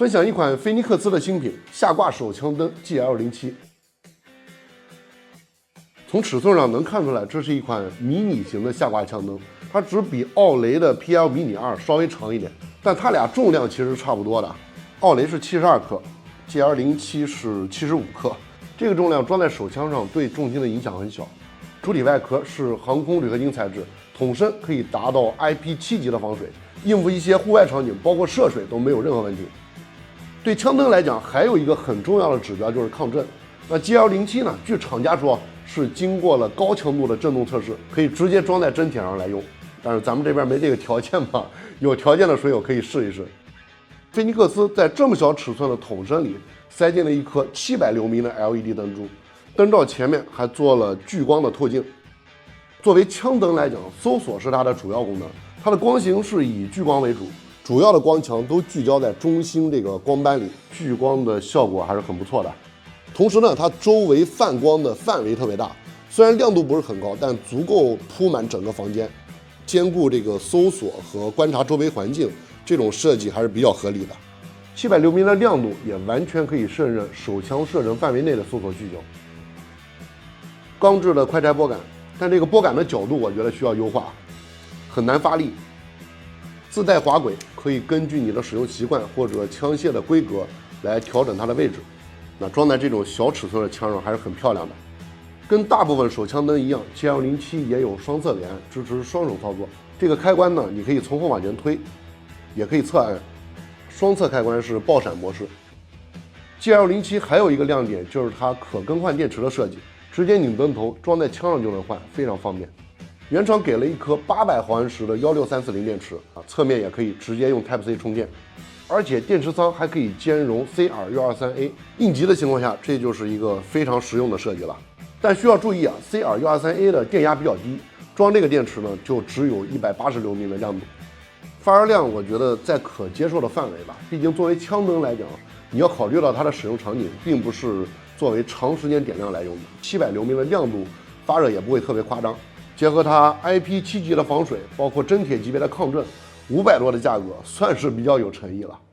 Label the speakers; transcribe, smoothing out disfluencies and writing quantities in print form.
Speaker 1: 分享一款菲尼克斯的新品下挂手枪灯 GL07。从尺寸上能看出来，这是一款迷你型的下挂枪灯，它只比奥雷的 PL Mini 2稍微长一点，但它俩重量其实差不多的。奥雷是72克 ，GL07是75克，这个重量装在手枪上对重心的影响很小。主体外壳是航空铝合金材质，筒身可以达到 IP7级的防水，应付一些户外场景，包括涉水都没有任何问题。对枪灯来讲，还有一个很重要的指标就是抗震。那 GL07呢，据厂家说是经过了高强度的震动测试，可以直接装在真铁上来用。但是咱们这边没这个条件嘛，有条件的水友可以试一试。菲尼克斯在这么小尺寸的筒身里塞进了一颗700流明的 LED 灯珠，灯罩前面还做了聚光的透镜。作为枪灯来讲，搜索是它的主要功能，它的光型是以聚光为主，主要的光强都聚焦在中心这个光斑里，聚光的效果还是很不错的。同时呢，它周围泛光的范围特别大，虽然亮度不是很高，但足够铺满整个房间，兼顾这个搜索和观察周围环境，这种设计还是比较合理的。700流明的亮度也完全可以胜任手枪射程范围内的搜索聚焦。钢制的快拆拨杆，但这个拨杆的角度我觉得需要优化，很难发力。自带滑轨，可以根据你的使用习惯或者枪械的规格来调整它的位置。那装在这种小尺寸的枪上还是很漂亮的。跟大部分手枪灯一样 ，GL07也有双侧连，支持双手操作。这个开关呢，你可以从后往前推，也可以侧按。双侧开关是爆闪模式。GL07还有一个亮点就是它可更换电池的设计，直接拧灯头装在枪上就能换，非常方便。原厂给了一颗800毫安时的16340电池侧面也可以直接用 Type-C 充电，而且电池仓还可以兼容 CR123A， 应急的情况下，这就是一个非常实用的设计了。但需要注意CR123A 的电压比较低，装这个电池呢就只有180流明的亮度。发热量我觉得在可接受的范围吧，毕竟作为枪灯来讲，你要考虑到它的使用场景，并不是作为长时间点亮来用的。700流明的亮度，发热也不会特别夸张。结合它 IP7级的防水，包括真铁级别的抗震，500多的价格算是比较有诚意了。